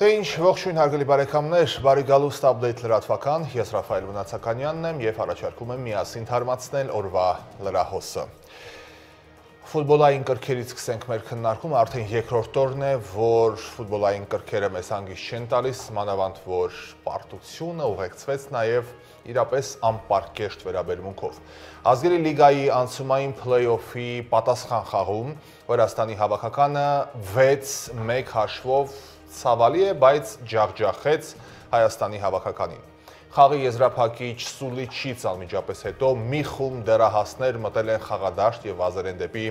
Դե ինչ ողջույն հարգելի բարեկամներ, բարի գալուստ update լրատվական, ես Ռաֆայել Մնացականյանն եմ եւ առաջարկում եմ միասին թարմացնել օրվա լրահոսը։ Ֆուտբոլային կրքերից սկսենք մեր քննարկումը, արդեն երկրորդ օրն է, որ ֆուտբոլային կրքերը մեզ հանգիստ չեն տալիս, մանավանդ որ պարտությունը ուղեկցվեց նաեւ իրապես անպարկեշտ վերաբերմունքով։ Ազգերի լիգայի անցումային play-off-ի պատասխան խաղում Վրաստանի հավաքականը 6-1 հաշվով ցավալի է, բայց ջախջախեց Հայաստանի հավաքականին։ Խաղի եզրափակիչ Սուլիչից անմիջապես հետո մի խումբ դեռահասներ մտել են խաղադաշտ եւ վազել են դեպի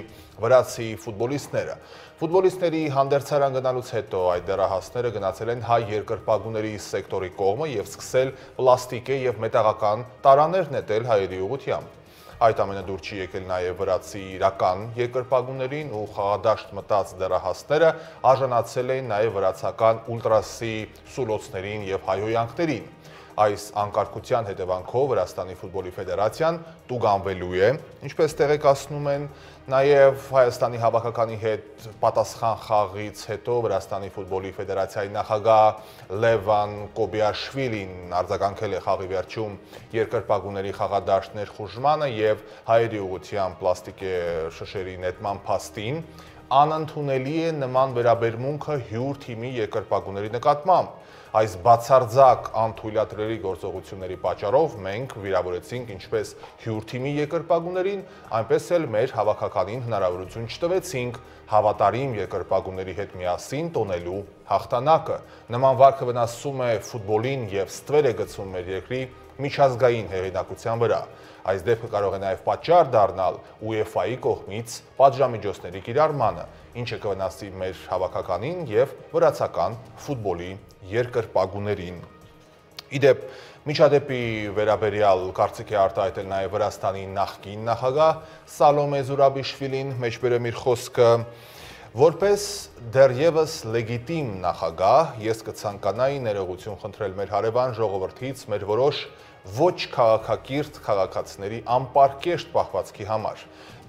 վրացի ֆուտբոլիստները։ Ֆուտբոլիստների հանդերձարան գնալուց հետո այդ դեռահասները գնացել են հայ երկրպագուների սեկտորի կողմը եւ սկսել պլաստիկե եւ մետաղական տարաներ նետել հայերի ուղղությամբ։ Այդ ամենը դուր չի եկել նաև վրացի իրական երկրպագուներին ու խաղադաշտ մտած դեռահասները արժանացել էին նաև վրացական ուլտրասի սուլոցներին եւ հայհոյանքներին։ Այս անկարգության հետևանքով Վրաստանի ֆուտբոլի ֆեդերացիան տուգանվելու է, ինչպես տեղեկացնում են, նաև Հայաստանի հավաքականի հետ պատասխան խաղից հետո Վրաստանի ֆուտբոլի ֆեդերացիայի նախագահ Լևան Կոբիաշվիլին արձագանքել է խաղի վերջում երկրպագուների խաղադաշտ ներխուժմանը եւ հայերի ուղղությամբ պլաստիկե շշերի նետման փաստին, անընդունելի է նման վերաբերմունքը հյուր թիմի երկրպագուների նկատմամբ։ Այս բացարձակ անթույլատրելի գործողությունների պատճառով մենք վիրավորեցինք ինչպես հյուր թիմի երկրպագուներին, այնպես էլ մեր հավաքականին հնարավորություն չտվեցինք հավատարիմ երկրպագուների հետ միասին տոնելու հաղթանակը։ Նման վարքը վնասում է ֆուտբոլին եւ ստվեր է գցում մեր երկրի միջազգային հեղինակության վրա։ Այս դեպքը կարող է նաև պատճառ դառնալ UEFA-ի կողմից պատժամիջոցների կիրառմանը, ինչը կվնասի մեր հավաքականին եւ վրացական ֆուտբոլի երկրպագուներին։ Իդեպ, միջադեպի վերաբերյալ կարծիք է արտահայտել նաև Վրաստանի նախկին նախագահ Սալոմե Զուրաբիշվիլին, մեջբերեմ իր խոսքը, որպես դեռևս լեգիտիմ նախագահ, ես կցանկանայի ներողություն խնդրել մեր հարևան ժողովրդից մեր որոշ ոչ քաղաքակիրթ քաղաքացիների անպարկեշտ պահվածքի համար։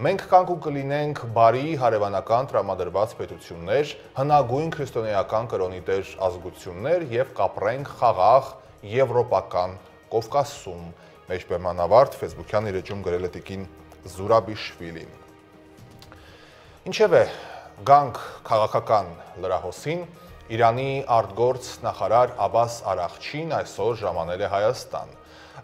Մենք կանգուն կլինենք բարի հարևանական տրամադրված պետություններ, հնագույն քրիստոնեական կրոնի տեր ազգություններ եւ կապրենք խաղաղ եվրոպական Կովկասում, մեջբերմանավարտ Facebook-յան իր էջում գրել է տիկին Զուրաբիշվիլին։ Ինչևէ, գանք քաղաքական լրահոսին, Իրանի արտգործ նախարար Աբաս Արաղչին այսօր ժամանել է Հայաստան։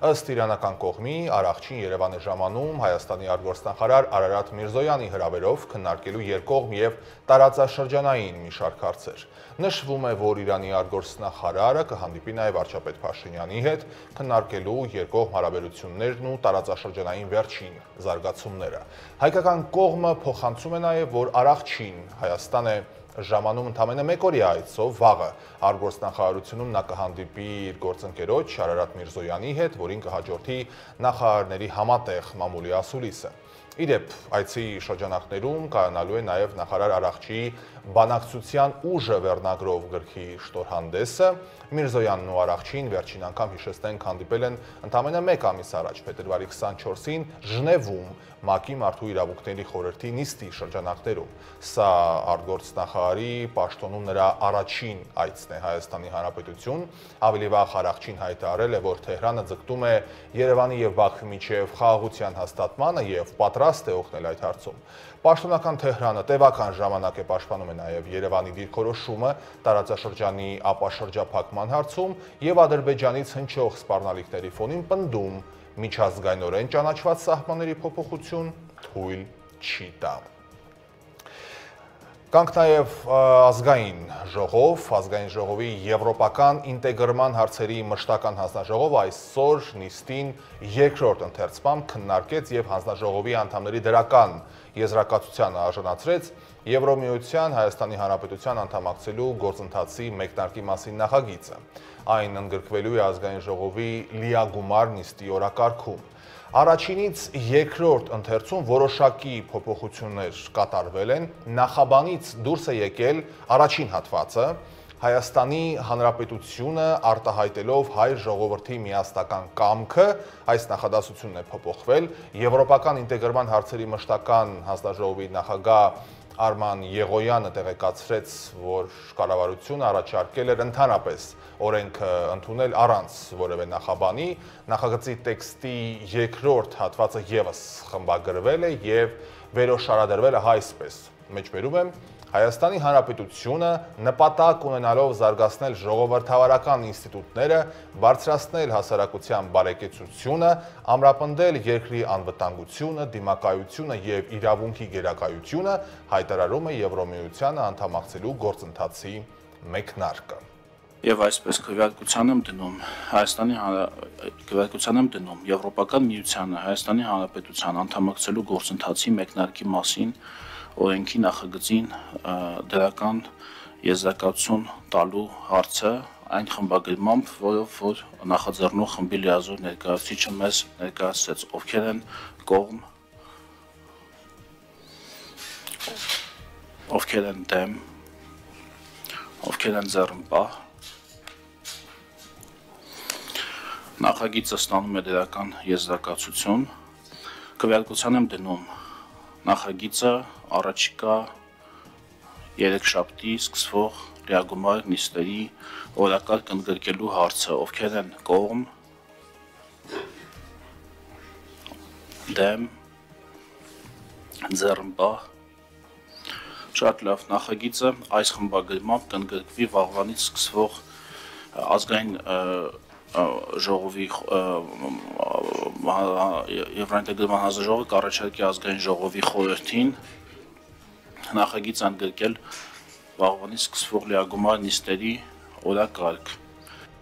Ըստ իրանական կողմի Արաղչին Երևան է ժամանում Հայաստանի արտգործնախարար Արարատ Միրզոյանի հրավերով քննարկելու երկկողմ եւ տարածաշրջանային մի շարք հարցեր։ Նշվում է, որ Իրանի արտգործնախարարը կհանդիպի նաեւ վարչապետ Փաշինյանի հետ քննարկելու երկկողմ հարաբերություններն ու տարածաշրջանային վերջին զարգացումները։ Հայկական կողմը փոխանցում է նաեւ, որ Արաղչին Հայաստան է ժամանում ընդամենը մեկօրյա այցով վաղը արտգործնախարարությունում նա կհանդիպի իր գործընկերոջ Արարատ Միրզոյանի հետ, որին կհաջորդի նախարարների համատեղ մամուլի ասուլիսը։ Իդեպ, այցի շրջանակներում կայանալու է նաև նախարար Արաղչիի բանակցության ուժը վերնագրով գրքի շտորհանդեսը։ Միրզոյանն ու Արաղչին վերջին անգամ հիշեցնենք հանդիպել են ընդամենը մեկ ամիս առաջ, փետրվարի 24-ին Ժնևում ՄԱԿ-ի մարդու իրավունքների խորհրդի նիստի շրջանակներում։ Սա արտգործնախարարի պաշտոնում նրա առաջին այցն է Հայաստանի Հանրապետություն։ Ավելի վաղ Արաղչին հայտարարել է, որ Թեհրանը ձգտում է Երևանի եւ Բաքվի միջև խաղաղության հաստատմանը եւ պատրաստ է օգնել այդ հարցում։ Պաշտոնական Թեհրանը տևական ժամանակ է պաշտպանում է նաև Երևանի դիրքորոշումը տարածաշրջանի ապաշրջափակման հարցում եւ Ադրբեջանից հնչող սպառնալիքների ֆոնին պնդում միջազգայնորեն ճանաչված սահմանների փոփոխություն թույլ չի տա։ Կանք նաև ազգային ժողով, ազգային ժողովի եվրոպական ինտեգրման հարցերի մշտական հանձնաժողովը այսօր նիստին երկրորդ ընթերցմամբ քննարկեց եւ հանձնաժողովի անդամների դրական եզրակացությանը արժանացրեց Եվրոմիության Հայաստանի Հանրապետության անդամակցելու գործընթացի մեկնարկի մասին նախագիծը։ Այն ընդգրկվելու է ազգային ժողովի լիագումար նիստի օրակարգում։ Առաջինից երկրորդ ընթերցում որոշակի փոփոխություններ կատարվել են, նախաբանից դուրս է եկել առաջին հատվածը, Հայաստանի Հանրապետությունը արտահայտելով հայ ժողովրդի միասնական կամքը, այս նախադասությունն է փոփոխվել, Եվրոպական ինտեգրման հարցերի մշտական հանձնաժողովի նախագահ Արման Եղոյանը տեղեկացրեց, որ կառավարությունը առաջարկել էր ընդհանրապես օրենքը ընդունել առանց որևէ նախաբանի, նախագծի տեքստի երկրորդ հատվածը ևս խմբագրվել է եւ վերոշարադրվել է այսպես. Մեջբերում եմ Հայաստանի Հանրապետությունը նպատակ ունենալով զարգացնել ժողովրդավարական ինստիտուտները, բարձրացնել հասարակության բարեկեցությունը, ամրապնդել երկրի անվտանգությունը, դիմակայությունը եւ իրավունքի գերակայությունը, հայտարարում է Եվրոմիությանը անդամակցելու գործընթացի մեկնարկը։ Եվ այսպես քվեարկության եմ դնում Եվրոպական միությանը Հայաստանի Հանրապետության անդամակցելու գործընթացի մեկնարկի մասին օրենքի նախագծին դրական եզրակացություն տալու հարցը այն խմբագրմամբ, որով որ նախաձեռնող խմբի լիազոր ներկայացուցիչը մեզ ներկայացրեց, ովքեր են կողմ, ովքեր են դեմ, ովքեր են ձեռնպահ։ Նախագիծը ստանում է դրական եզրակացություն, քվեարկության եմ դնում նախագիծը առաջիկա 3 շաբթի սկսվող լիագումար նիստերի օրակարգ ընդգրկելու հարցը, ովքեր են կողմ, դեմ, ձեռնպահ։ Շատ լավ, նախագիծը այս խմբագրմամբ կընդգրկվի վաղվանից սկսվող ազգային ժողովի Եվրոինտեգրման հանձնաժողովը կառաջարկի ազգային ժողովի խորհրդին նախագիծ ընդգրկել վաղվանից սկսվող լիագումար նիստերի օրակարգ։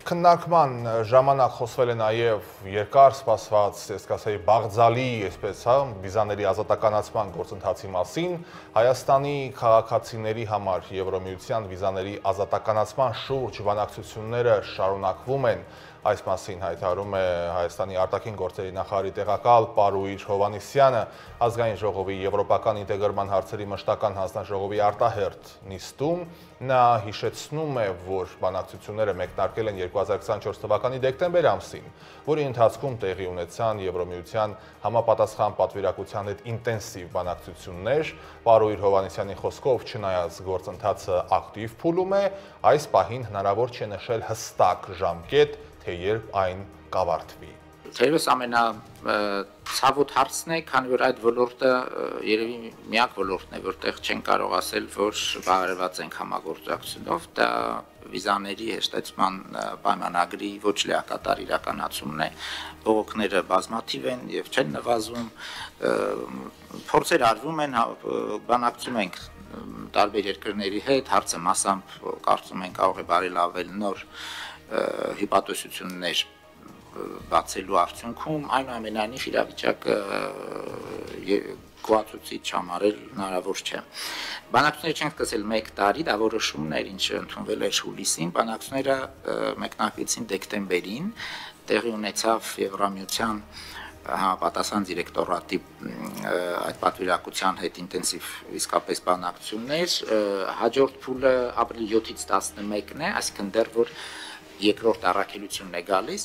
Քննարկման ժամանակ խոսվել է նաև երկար սպասված, ես կասեի, բաղձալի, այսպես, վիզաների ազատականացման գործընթացի մասին, Հայաստանի քաղաքացիների համար Եվրոմիության վիզաների ազատականացման շուրջ բանակցությունները շարունակվում են, այս մասին հայտարարում է Հայաստանի արտաքին գործերի նախարարի տեղակալ Պարուհիր Հովհաննիսյանը ազգային ժողովի եվրոպական ինտեգրման հարցերի մշտական հանձնաժողովի արտահերթ նիստում, նա հիշեցնում է, որ բանակցությունները մեկնարկել են 2024 թվականի դեկտեմբեր ամսին, որի ընթացքում տեղի ունեցան Եվրոմիության համապատասխան պատվիրակության հետ ինտենսիվ բանակցություններ, Պարուհիր Հովհաննիսյանի խոսքով, չնայած գործընթացը ակտիվ փուլում է, այս պահին հնարավոր չէ նշել հստակ ժամկետ, թե երբ այն կավարտվի։ Թերևս ամենացավոտ հարցն է, քանի որ այդ ոլորտը երևի միակ ոլորտն է, որտեղ չեն կարող ասել, որ բարևած ենք համագործակցությունով, դա վիզաների հեշտացման պայմանագրի ոչ լիակատար իրականացումն է, բողոքները բազմաթիվ են եւ չեն նվազում, փորձեր արվում են, բանակցում ենք տարբեր երկրների հետ, հարցը մասամբ կարծում ենք կարող է բարելավել նոր հիպատոսություններ բացելու արդյունքում, այնուամենայնիվ իրավիճակը գոհացուցիչ համարել հնարավոր չէ։ Բանակցությունները չեն սկսել 1 տարի, դա որոշումներ, ինչը ընդունվել էր հուլիսին, բանակցությունները մեկնարկեցին դեկտեմբերին, տեղի ունեցավ Եվրամիության համապատասխան դիրեկտորատի այդ պատվիրակության հետ ինտենսիվ իսկապես բանակցություններ, հաջորդ փուլը ապրիլի 7-ից 11-ն է, այսինքն դեռ որ երկրորդ առաքելությունն է գալիս։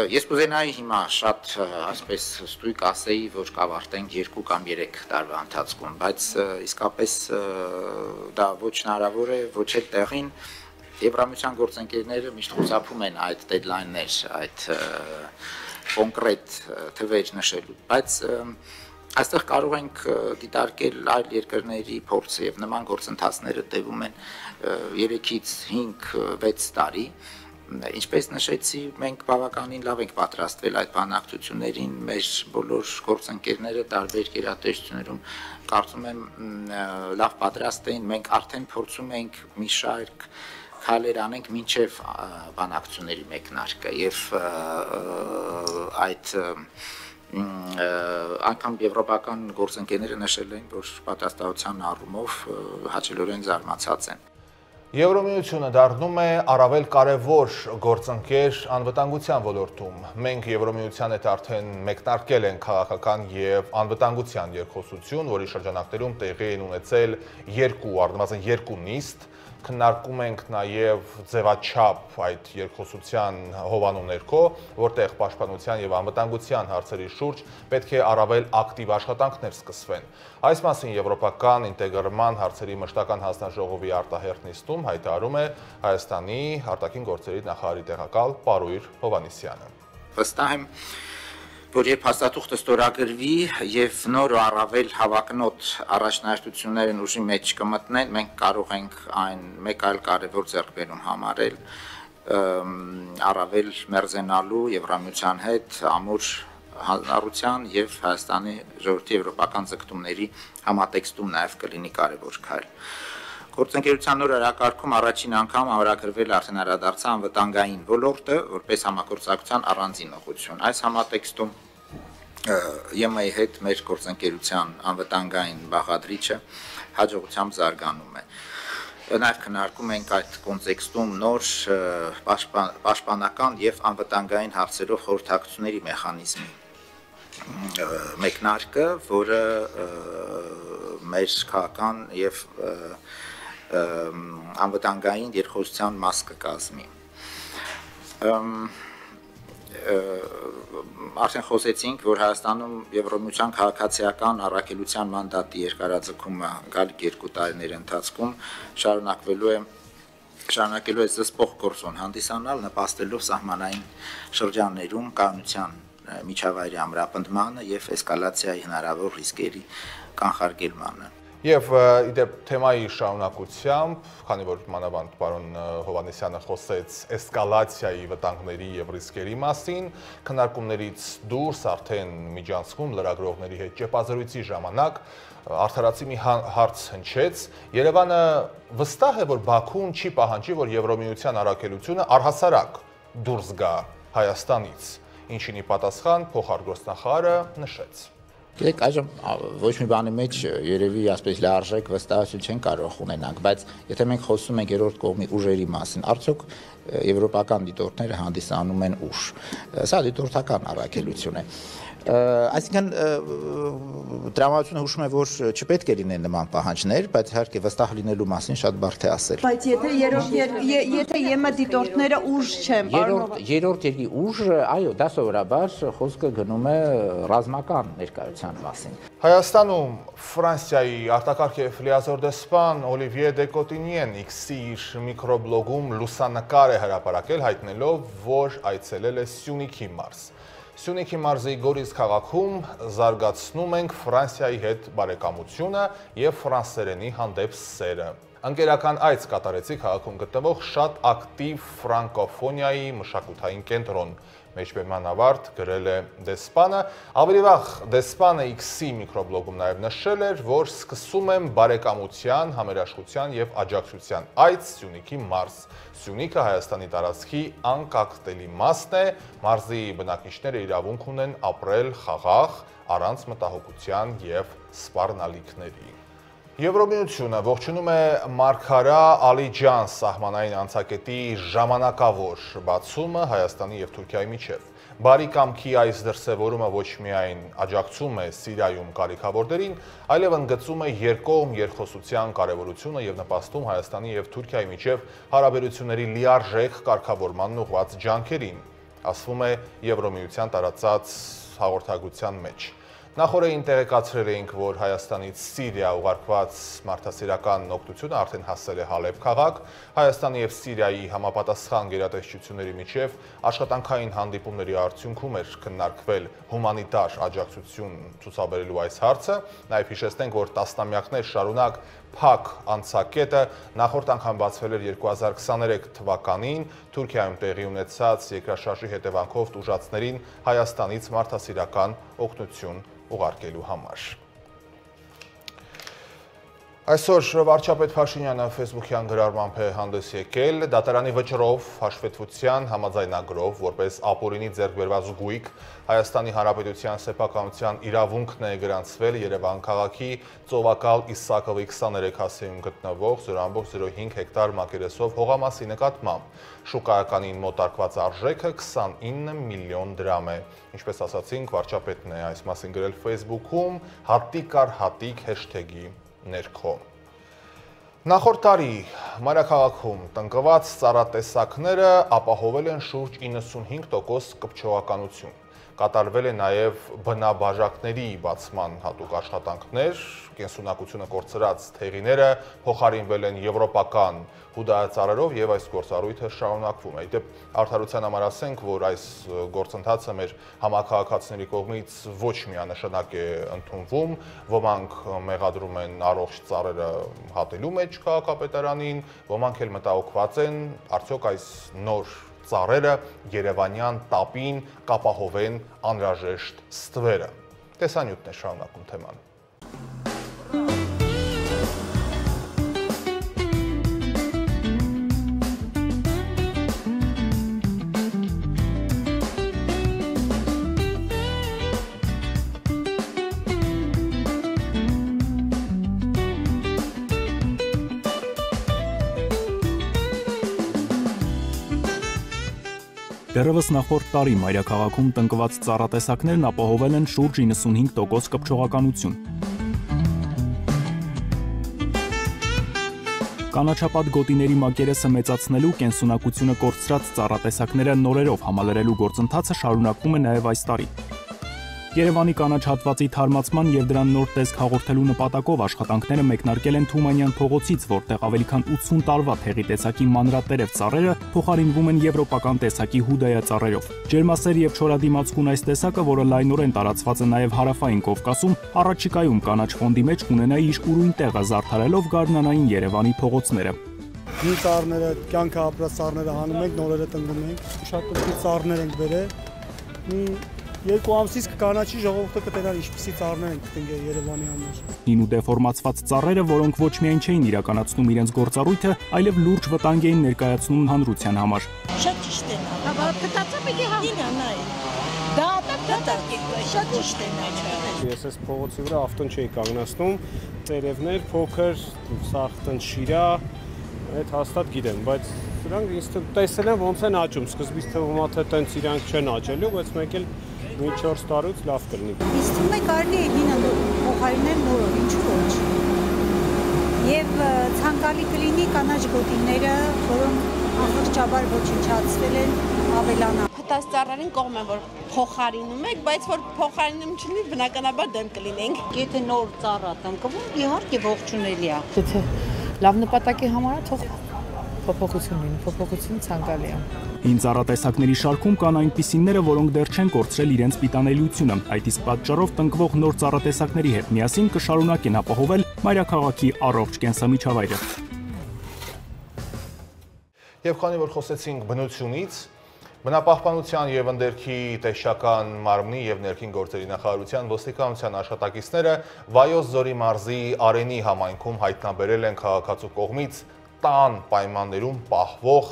Ես կուզենայի հիմա շատ այսպես ստույգ ասեի, որ կավարտենք 2 կամ 3 տարվա ընթացքում, բայց իսկապես դա ոչ հնարավոր է, ոչ էլ տեղին։ Եվրամիության գործընկերները միշտ խուսափում են այդ դեդլայններ, այդ կոնկրետ թվեր նշելու, բայց այստեղ կարող ենք դիտարկել այլ երկրների փորձը եւ նման գործընթացները տևում են 3-ից 5-6 տարի։ Ինչպես նշեցի, մենք բավականին լավ ենք պատրաստվել այդ բանակցություններին, մեր բոլոր գործընկերները տարբեր գերատեսչություններում կարծում եմ լավ պատրաստ էին, մենք արդեն փորձում ենք մի շարք քայլեր անենք մինչև բանակցությունների մեկնարկը եւ այդ անգամ եվրոպական գործընկերները նշել են, որ պատրաստության առումով հաճելորեն զարմացած են։ Եվրոմիությունը դառնում է առավել կարևոր գործընկեր անվտանգության ոլորտում։ Մենք Եվրոմիության հետ արդեն մեկնարկել ենք քաղաքական եւ անվտանգության երկխոսություն, որի շրջանակներում տեղի են ունեցել առնվազն երկու նիստ, քննարկում ենք նաև ձևաչափ այդ երկխոսության հովանու ներքո, որտեղ պաշտպանության եւ անվտանգության հարցերի շուրջ պետք է առավել ակտիվ աշխատանքներ սկսվեն։ Այս մասին Եվրոպական ինտեգրման հարցերի մշտական հանձնաժողովի արտահերթ նիստում հայտարարում է Հայաստանի արտաքին գործերի նախարարի տեղակալ Պարույր Հովհաննիսյանը։ Վստահ եմ, որ երբ հաստատուղթը ստորագրվի եւ նոր ու առավել հավակնոտ առաջնահերթություններն ուժի մեջ կմտնեն, մենք կարող ենք այն մեկ այլ կարևոր ձեռքբերում համարել առավել մերձենալու Եվրամիության հետ ամուր հանրության եւ Հայաստանի ժողովրդի եվրոպական ձգտումների համատեքստում նաեւ կլինի կարևոր քայլ։ Գործընկերության նոր օրակարգում առաջին անգամ ամրագրվել արդեն անդրադարձա անվտանգային ոլորտը որպես համագործակցության առանձին ուղղություն։ Այս համատեքստում ԵՄ-ի հետ մեր գործընկերության անվտանգային բաղադրիչը հաջողությամբ զարգանում է։ Նաև քննարկում ենք այդ կոնտեքստում նոր պաշտպանական եւ անվտանգային հարցերով խորհրդակցությունների մեխանիզմի մեկնարկը, որը մեր քաղաքական եւ անվտանգային երկխոսության մաս կկազմի։ Արդեն խոսեցինք, որ Հայաստանում Եվրոմիության քաղաքացիական առաքելության մանդատի երկարաձգումը գալիք 2 տարիների ընթացքում շարունակելու է զսպող գործոն հանդիսանալ, նպաստելով սահմանային շրջաններում կայունության միջավայրի ամրապնդմանը եւ էսկալացիայի հնարավոր ռիսկերի կանխարգելմանը։ Եվ իդեպ թեմայի շարունակությամբ, քանի որ մանավանդ պարոն Հովհաննիսյանը խոսեց էսկալացիայի վտանգների եւ ռիսկերի մասին, քննարկումներից դուրս արդեն միջանցքում լրագրողների հետ ճեպազրույցի ժամանակ արդարացի մի հարց հնչեց. Երևանը վստահ է, որ Բաքուն չի պահանջի, որ Եվրոմիության առաքելությունը առհասարակ դուրս գա Հայաստանից, ինչին ի պատասխան փոխարտգործնախարարը նշեց. Գիտեք, այժմ ոչ մի բանի մեջ երևի ասես լիարժեք վստահություն չեն կարող ունենանք, բայց եթե մենք խոսում ենք երրորդ կողմի ուժերի մասին, արդյոք եվրոպական դիտորդները հանդիսանում են ուժ։ Սա դիտորդական առաքելություն է։ Այսինքն տրամադրությունը հուշում է, որ չպետք է լինեն նման պահանջներ, բայց իհարկե վստահ լինելու մասին շատ բարդ է ասել։ Բայց եթե ԵՄ դիտորդները ուժ չեն, երրորդ երկրի ուժը, այո, դա սովորաբար խոսքը գնում է ռազմական ներկայության մասին։ Հայաստանում Ֆրանսիայի արտակարգ եւ լիազոր դեսպան Օլիվիե դե Կոտինիեն X-ի իր միկրոբլոգում լուսանկար է հրապարակել, հայտնելով, որ այցելել է Սյունիքի մարզ։ Սյունիքի մարզի Գորիս քաղաքում զարգացնում ենք Ֆրանսիայի հետ բարեկամությունը եւ ֆրանսերենի հանդեպ սերը։ Ընկերական այց կատարեցի քաղաքում գտնվող շատ ակտիվ ֆրանկոֆոնիայի մշակութային կենտրոն, մեջբերման ավարտ գրել է դեսպանը։ Ավելի վաղ դեսպանը X-ի միկրոբլոգում նաև նշել էր, որ սկսում եմ բարեկամության, համերաշխության եւ աջակցության այց Սյունիքի մարզ։ Սյունիքը Հայաստանի տարածքի անկախտելի մասն է, մարզի բնակիչները իրավունք ունեն ապրել խաղաղ, առանց մտահոգության եւ սպառնալիքների։ Եվրոմիությունը ողջունում է Մարգարա Ալիջան սահմանային անցակետի ժամանակավոր բացումը Հայաստանի եւ Թուրքիայի միջև։ Բարի կամքի այս դրսևորումը ոչ միայն աջակցում է Սիրիայում կարիքավորներին, այլև ընդգծում է երկկողմ երկխոսության կարևորությունը եւ նպաստում Հայաստանի եւ Թուրքիայի միջև հարաբերությունների լիարժեք կարգավորմանն ուղղված ջանքերին, ասվում է Եվրոմիության տարածած հաղորդագրության մեջ։ Նախորդին տեղեկացրել էինք, որ Հայաստանից Սիրիա ուղարկված մարդասիրական օգնությունը արդեն հասել է Հալեբ քաղաք։ Հայաստանի եւ Սիրիայի համապատասխան գերատեսչությունների միջև աշխատանքային հանդիպումների արդյունքում էր քննարկվել հումանիտար աջակցություն ցուցաբերելու այս հարցը։ Նաեւ հիշեցնենք, որ տասնամյակներ շարունակ փակ անցակետը նախորդ անգամ բացվել էր 2023 թվականին Թուրքիայում տեղի ունեցած երկրաշարժի հետևանքով տուժածներին Հայաստանից մարդասիրական օգնություն ուղարկելու համար։ Այսօր վարչապետ Փաշինյանը Facebook-յան գրառմամբ է հանդես եկել դատարանի վճռով հաշվետվության համաձայնագրով, որպես ապօրինի ձեռք բերված գույք Հայաստանի Հանրապետության սեփականության իրավունքն է գրանցվել Երևան քաղաքի Ծովակալ Իսակովի 23 հասցեում գտնվող 0.05 հեկտար մակերեսով հողամասի նկատմամբ։ Շուկայականին մոտարկված արժեքը 29 միլիոն դրամ է։ Ինչպես ասացինք, վարչապետն է այս մասին գրել Facebook-ում հատիկ առ հատիկ հեշթեգի ներքո։ Նախորդ տարի Մայրաքաղաքում տնկված ծառատեսակները ապահովել են շուրջ 95% կպչողականություն։ Կատարվել է նաև բնաբաժակների բացման հատուկ աշխատանքներ, կենսունակությունը կորցրած թեղիները փոխարինվել են եվրոպական հուդայածառերով եւ այս գործառույթը շարունակվում է։ Իդեպ արդարության համար ասենք, որ այս գործընթացը մեր համակարգացիների կողմից ոչ միանշանակ է ընդունվում, ոմանք մեղադրում են առողջ ծառերը հատելու մեջ քաղաքապետարանին, ոմանք էլ մտահոգված են, արդյոք այս նոր ծառերը երևանյան տապին կապահովեն անհրաժեշտ ստվերը։ Տեսանյութն է շարունակում թեման։ Դեռևս նախորդ տարի մայրաքաղաքում տնկված ծառատեսակներն ապահովել են շուրջ 95% կպչողականություն։ Կանաչապատ գոտիների մակերեսը մեծացնելու կենսունակությունը կորցրած ծառատեսակները նորերով համալրելու գործընթացը շարունակվում է նաև այս տարի։ Երևանի կանաչ հատվածի թարմացման եւ դրան նոր տեսք հաղորդելու նպատակով աշխատանքները մեկնարկել են Թումանյան փողոցից, որտեղ ավելի քան 80 տարվա թեղի տեսակի մանրատերև ծառերը փոխարինվում են եվրոպական տեսակի հուդայածառերով։ Ջերմասեր եւ չորադիմացկուն այս տեսակը, որը լայնորեն տարածված է նաեւ հարավային Կովկասում, առաջիկայում կանաչ ֆոնդի մեջ կունենա իր ուրույն տեղը զարդարելով գարնանային Երևանի փողոցները։ Մի ծառները, կյանքը ապրած ծառները հանում ենք, նորերը տնկում ենք, շատ պետք ծառներ ենք բերել։ Երկու ամսից կանաչի ժողովուրդը կտենան ինչպիսի ծառներ են կտնկել Երևանի համար։ Հին ու դեֆորմացված ծառերը, որոնք ոչ միայն չէին իրականացնում իրենց գործառույթը, այլև լուրջ վտանգ էին ներկայացնում հանրության համար։ Շատ ճիշտ է։ Փտացա պիտի հանգինա նայ։ Դա շատ ճիշտ է նայ։ Ես այս փողոցի վրա ավտոն չէի կանգնացնում, տերևներ, փոքր, սաղ տնշիրա, այդ հաստատ գիտեմ, բայց սրանք ինձ տեսել են ոնց են աճում, սկզբից թվում է թե տենց իրանք չեն աճելու, բայց մեկ էլ մի 4 տարուց լավ կլինի։ Իսկ թվում է կարելի է հինը փոխարինել նորով, ինչու ոչ։ Եվ ցանկալի կլինի կանաչ գոտիները, որոնք ամբողջաբար ոչնչացվել են, ավելանա։ Փտած ծառերին կողմ եմ, որ փոխարինում եք, բայց որ փոխարինում չլինի, բնականաբար դեմ կլինենք։ Եթե նոր ծառա տնկվում, իհարկե ողջունելի է։ Եթե լավ նպատակի համար է, թող փոփոխություն լինի, փոփոխություն ցանկալի է։ Հին ծառատեսակների շարքում կան այնպիսիները, որոնք դեռ չեն կորցրել իրենց պիտանելիությունը։ Այդ իսկ պատճառով տնկվող նոր ծառատեսակների հետ միասին կշարունակեն ապահովել մայրաքաղաքի առողջ կենսամիջավայրը։ Եվ քանի որ խոսեցինք բնությունից, Բնապահպանության եւ ընդերքի տեսչական մարմնի եւ ներքին գործերի նախարարության ոստիկանության աշխատակիցները Վայոց ձորի մարզի Արենի համայնքում հայտնաբերել են քաղաքացու կողմից տան պայմաններում պահվող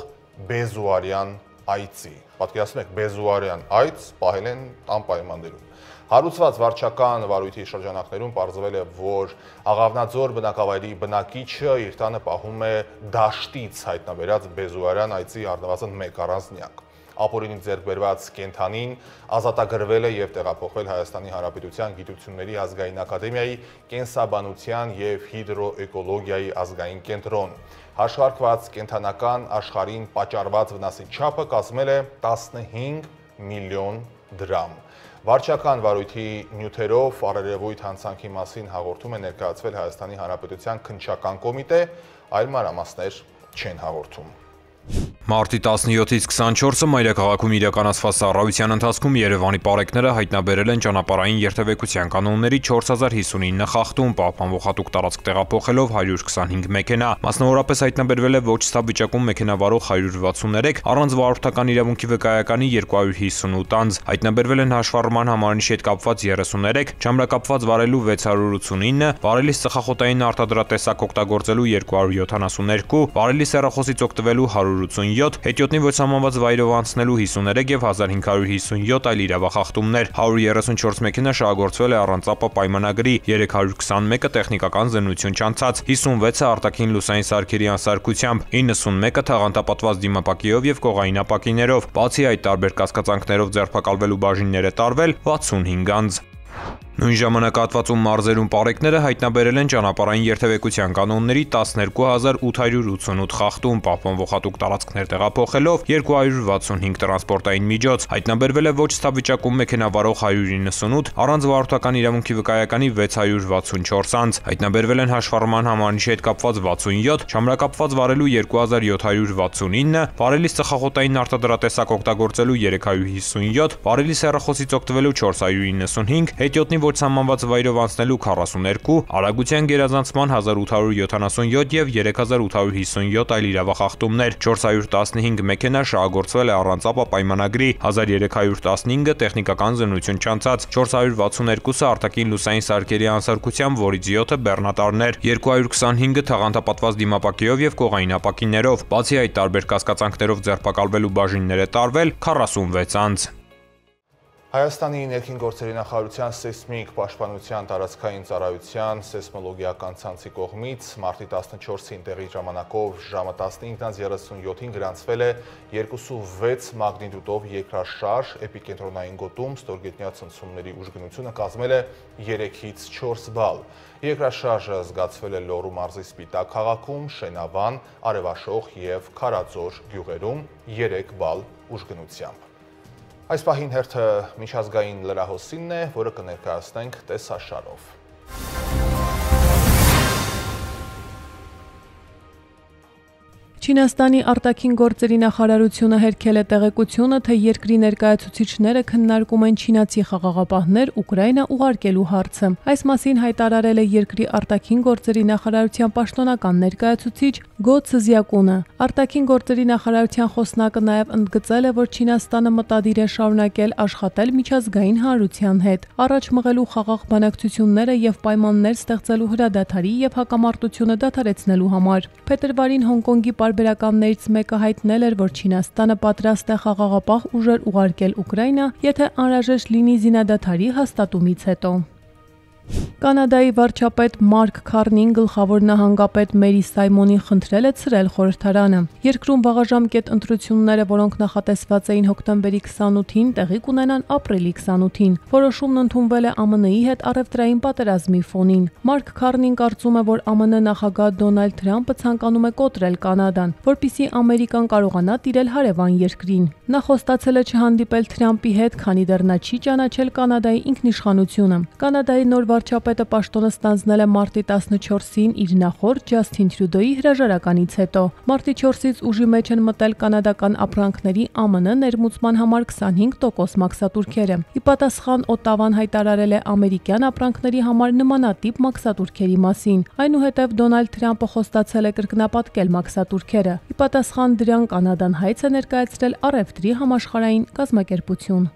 բեզուարյան այծի։ Պատկերացնում եք, բեզուարյան այծ պահել են տան պայմաններում։ Հարուցված վարչական վարույթի շրջանակներում պարզվել է, որ Աղավնաձոր բնակավայրի բնակիչը իր տանը պահում է դաշտից հայտնաբերած բեզուարյան այծի առնվազն 1 առանձնյակ։ Ապօրինի ձեռք բերված կենդանին ազատագրվել է եւ տեղափոխվել Հայաստանի Հանրապետության Գիտությունների ազգային ակադեմիայի կենսաբանության եւ հիդրոէկոլոգիայի ազգային կենտրոն։ Հաշվարկված կենդանական աշխարհին պատճառված վնասի չափը կազմել է 15 միլիոն դրամ։ Վարչական վարույթի նյութերով առերևույթ հանցանքի մասին հաղորդում է ներկայացվել Հայաստանի Հանրապետության քննչական կոմիտե, այլ մանրամասներ չեն հաղորդում։ Մարտի 17-ից 24-ը մայրաքաղաքում իրականացված ծառայության ընթացքում Երևանի պարեկները հայտնաբերել են ճանապարհային երթևեկության կանոնների 4059 խախտում, պահպանվող հատուկ տարածք տեղափոխելով 125 մեքենա, մասնավորապես հայտնաբերվել է ոչ ստապ վիճակում մեքենավարող 163, առանց վարորդական իրավունքի վկայականի 258 անձ, հայտնաբերվել են հաշվառման համարանիշի հետ կապված 33, չամրակապված վարելու 689, վարելի ծխախոտային արտադրատեսակ օգտագործելու 272, վարելի սեռախոսից օգտվելու 187, հետիոտնի ոչ սահմանված վայրով անցնելու 53 եւ 1557 այլ իրավախախտումներ, 134 մեքենա շահագործվել է առանց ԱՊ պայմանագրի, 321-ը տեխնիկական զննություն չանցած, 56-ը արտաքին լուսային սարքերի անսարքությամբ, 91-ը թաղանթապատված դիմապակիով եւ կողային ապակիներով, բացի այդ տարբեր կասկածանքներով ձերբակալվելու բաժիններ է տարվել 65 անձ։ Նույն ժամանակահատվածում մարզերում պարեկները հայտնաբերել են ճանապարհային երթևեկության կանոնների 12888 խախտում, պահպանվող հատուկ տարածքներ տեղափոխելով 265 տրանսպորտային միջոց, հայտնաբերվել է ոչ ստապ վիճակում մեքենա վարող 198, առանց վարորդական իրավունքի վկայականի 664 անձ, հայտնաբերվել են հաշվառման համարնիշի հետ կապված 67, չամրակապված վարելու 2769, վարելիս ծխախոտային արտադրատեսակ օգտագործելու 357, վարելիս հեռախոսից օգտվելու 495, հետիոտնի ոչ սահմանված վայրով անցնելու 42, արագության գերազանցման 1877 եւ 3857 այլ իրավախախտումներ, 415 մեքենա շահագործվել է առանց ապա պայմանագրի, 1315-ը տեխնիկական զննություն չանցած, 462-ը արտաքին լուսային սարքերի անսարքությամբ, որից 7-ը բեռնատարներ, 225-ը թաղանթապատված դիմապակիով եւ կողային ապակիներով, բացի այդ տարբեր կասկածանքներով ձերբակալվելու բաժիններ է տարվել 46 անձ։ Հայաստանի ներքին գործերի նախարարության սեյսմիկ պաշտպանության տարածքային ծառայության սեյսմոլոգիական ցանցի կողմից մարտի 14-ին տեղի ժամանակով ժամը 15:37-ին գրանցվել է 2.6 մագնիտուդով երկրաշարժ, էպիկենտրոնային գոտում ստորգետնյա ցնցումների ուժգնությունը կազմել է 3-ից 4 բալ։ Երկրաշարժը զգացվել է Լոռու մարզի Սպիտակ քաղաքում, Շենավան, Արևաշող եւ Քարաձոր գյուղերում 3 բալ ուժգնությամբ։ Այս պահին հերթը միջազգային լրահոսինն է, որը կներկայացնենք տեսաշարով։ Չինաստանի արտաքին գործերի նախարարությունը հերքել է տեղեկությունը, թե երկրի ներկայացուցիչները քննարկում են չինացի խաղաղապահներ Ուկրաինա ուղարկելու հարցը։ Այս մասին հայտարարել է երկրի արտաքին գործերի նախարարության պաշտոնական ներկայացուցիչ Գո Ցզյակունը։ Արտաքին գործերի նախարարության խոսնակը նաև ընդգծել է, որ Չինաստանը մտադիր է շարունակել աշխատել միջազգային հանրության հետ, առաջ մղելու խաղաղ բանակցությունները եւ պայմաններ ստեղծելու հրադադարի եւ հակամարտությունը դադարեցնելու համար։ Փետրվարին Հոնկոնգի Բարբերականներից մեկը հայտնել էր, որ Չինաստանը պատրաստ է խաղաղապահ ուժեր ուղարկել Ուկրաինա, եթե անհրաժեշտ լինի զինադադարի հաստատումից հետո։ Կանադայի վարչապետ Մարկ Քարնին գլխավոր նահանգապետ Մերի Սայմոնին խնդրել է ցրել խորհրդարանը։ Երկրում վաղաժամկետ ընտրությունները, որոնք նախատեսված էին հոկտեմբերի 28-ին, տեղի կունենան ապրիլի 28-ին։ Որոշումն ընդունվել է ԱՄՆ-ի հետ առևտրային պատերազմի ֆոնին։ Մարկ Քարնին կարծում է, որ ԱՄՆ նախագահ Դոնալդ Թրամփը ցանկանում է կոտրել Կանադան, որպեսզի Ամերիկան կարողանա տիրել հարևան երկրին։ Նա խոստացել է չհանդիպել Թրամփի հետ, քանի դեռ նա չի ճանաչել Կանադայի ինքնիշխանությունը։ Կանադայի նոր վարչապետը պաշտոնը ստանձնել է մարտի 14-ին իր նախորդ Ջասթին Թրյուդոյի հրաժարականից հետո։ Մարտի 4-ից ուժի մեջ են մտել կանադական ապրանքների ԱՄՆ ներմուծման համար 25% մաքսատուրքերը։ Ի պատասխան Օտավան հայտարարել է ամերիկյան ապրանքների համար նմանատիպ մաքսատուրքերի մասին։ Այնուհետև Դոնալդ Թրամփը խոստացել է կրկնապատկել մաքսատուրքերը։ Ի պատասխան դրան Կանադան հայց է ներկայացրել առևտրի համաշխարհային կազմակերպություն։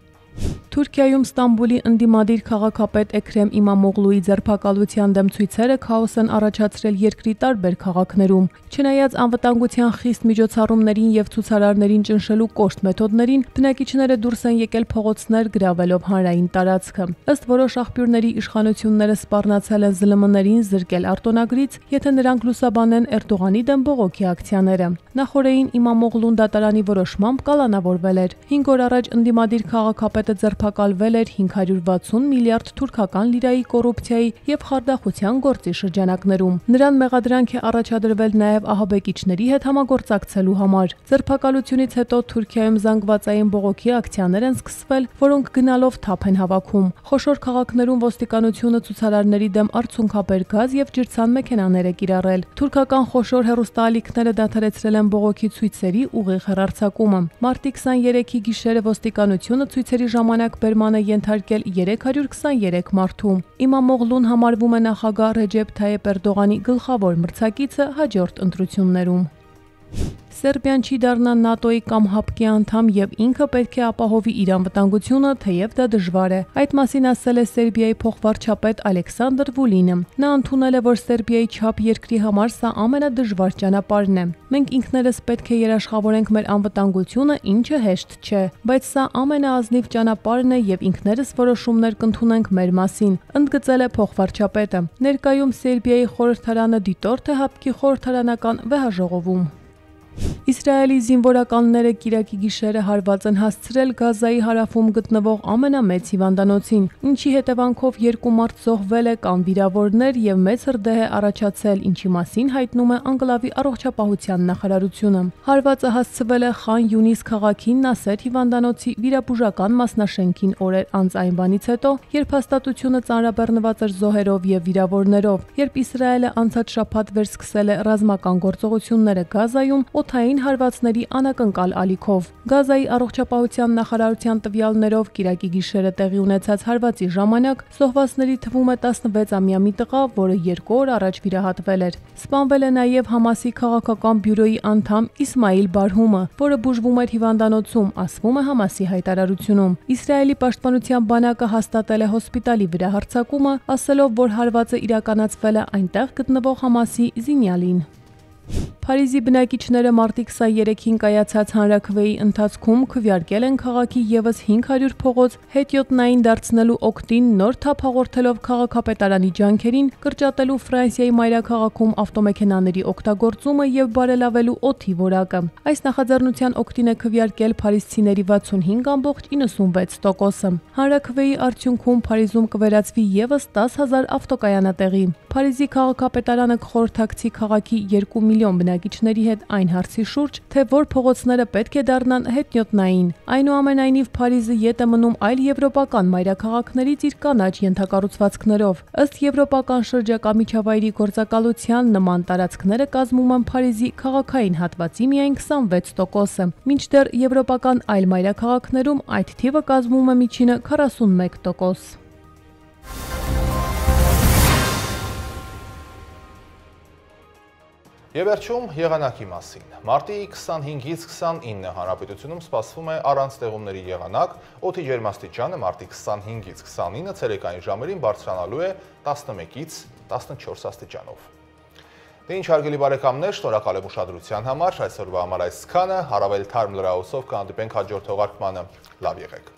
Թուրքիայում Ստամբուլի ընդդիմադիր քաղաքապետ Էքրեմ Իմամօղլուի ձերբակալության դեմ ցույցերը քաոս են առաջացրել երկրի տարբեր քաղաքներում։ Չնայած անվտանգության խիստ միջոցառումներին եւ ցուցարարներին ճնշելու կոշտ մեթոդներին, բնակիչները դուրս են եկել փողոցներ գրավելով հանրային տարածքը։ Ըստ որոշ աղբյուրների իշխանությունները սպառնացել են ԶԼՄ-ներին զրկել արտոնագրից, եթե նրանք լուսաբանեն Էրդողանի դեմ բողոքի ակցիաները։ Նախորդին Իմամօղլուն դատարանի որոշմամբ կալանավորվել էր։ 5 օր առաջ ընդդիմադիր քաղաքապետը ձերբակալվել էր 560 միլիարդ թուրքական լիրայի կոռուպցիայի եւ խարդախության գործի շրջանակներում։ Նրան մեղադրանք է առաջադրվել նաեւ ահաբեկիչների հետ համագործակցելու համար։ Ձերբակալությունից հետո Թուրքիայում զանգվածային բողոքի ակցիաներ են սկսվել, որոնք գնալով թափ են հավաքում։ Խոշոր քաղաքներում ոստիկանությունը ցուցարարների դեմ արցունքաբեր գազ եւ ջրցան մեքենաներ է կիրառել։ Թուրքական խոշոր հեռուստաալիքները դադարեցրել են բողոքի ցույցերի ուղիղ հեռարձակումը։ Մարտի 23-ի գիշերը ոստիկանությունը ցույցերի ժամանակ բերման է ենթարկել 323 մարդու։ Իմամօղլուն համարվում է նախագահ Ռեջեփ Թայեփ Էրդողանի գլխավոր մրցակիցը հաջորդ ընտրություններում։ Սերբիան չի դառնա ՆԱՏՕ-ի կամ ՀԱՊԿ-ի անդամ եւ ինքը պետք է ապահովի իր անվտանգությունը, թեև դա դժվար է։ Այդ մասին ասել է Սերբիայի փոխվարչապետ Ալեքսանդր Վուլինը։ Նա ընդունել է, որ Սերբիայի չափ երկրի համար սա ամենադժվար ճանապարհն է։ Մենք ինքներս պետք է երաշխավորենք մեր անվտանգությունը, ինչը հեշտ չէ, բայց սա ամենաազնիվ ճանապարհն է եւ ինքներս որոշումներ կընդունենք մեր մասին, ընդգծել է փոխվարչապետը։ Ներկայում Սերբիայի խորհրդարանը դիտորդ է ՀԱՊԿ-ի խորհրդարանական վեհաժողովում։ Իսրայելի զինվորականները կիրակի գիշերը հարված են հասցրել Գազայի հարավում գտնվող ամենամեծ հիվանդանոցին, ինչի հետևանքով 2 մարդ զոհվել է կամ վիրավորներ եւ մեծ հրդեհ է առաջացել, ինչի մասին հայտնում է Անկլավի առողջապահության նախարարությունը։ Հարվածը հասցվել է Խան Յունիս քաղաքի Նասեր հիվանդանոցի վիրաբուժական մասնաշենքին օրեր անց այն բանից հետո, երբ հաստատությունը ծանրաբեռնված էր զոհերով եւ վիրավորներով, երբ Իսրայելը անցած շաբաթ վերսկսել է ռազմական գործողությունները Գազայում օդային հարվածների անակնկալ ալիքով։ Գազայի առողջապահության նախարարության տվյալներով կիրակի գիշերը տեղի ունեցած հարվածի ժամանակ զոհվածների թվում է 16-ամյա մի տղա, որը 2 օր առաջ վիրահատվել էր։ Սպանվել է նաև Համասի քաղաքական բյուրոյի անդամ Իսմայիլ Բարհումը, որը բուժվում էր հիվանդանոցում, ասվում է Համասի հայտարարությունում։ Իսրայելի պաշտպանության բանակը հաստատել է հոսպիտալի վրա հարձակումը, ասելով, որ հարվածը իրականացվել է այնտեղ գտնվող Համասի զինյալին։ Փարիզի բնակիչները մարտի 23-ին կայացած հանրաքվեի ընթացքում քվեարկել են քաղաքի եւս 500 փողոց հետիոտնային դարձնելու օգտին նոր թափ հաղորդելով քաղաքապետարանի ջանքերին կրճատելու Ֆրանսիայի մայրաքաղաքում ավտոմեքենաների օգտագործումը եւ բարելավելու օդի որակը։ Այս նախաձեռնության օգտին է քվեարկել փարիզցիների 65.96%-ը։ Հանրաքվեի արդյունքում Փարիզում կվերածվի եւս 10,000 ավտոկայանատեղի։ Փարիզի քաղաքապետարանը կխորհրդակցի քաղաքի 2 միլիոն բնակիչների հետ այն հարցի շուրջ, թե որ փողոցները պետք է դառնան հետնյոտնային։ Այնուամենայնիվ Փարիզը ետ է մնում այլ եվրոպական մայրաքաղաքներից իր կանաչ ենթակառուցվածքներով։ Ըստ եվրոպական շրջակա միջավայրի գործակալության նման տարածքները կազմում են Փարիզի քաղաքային հատվածի միայն 26%-ը, մինչդեռ եվրոպական այլ մայրաքաղաքներում այդ թիվը կազմում է միջինը 41%։ Եվ վերջում եղանակի մասին։ Մարտի 25-ից 29 հանրապետությունում սպասվում է առանց տեղումների եղանակ, օդի ջերմաստիճանը մարտի 25-ից 29 ցերեկային ժամերին բարձրանալու է 11-ից 14 աստիճանով։ Դե ինչ հարգելի բարեկամներ, շնորհակալ եմ ուշադրության համար, այսօրվա համար այսքանը, առավել թարմ լրահոսով կհանդիպենք հաջորդ թողարկմանը, լավ եղեք։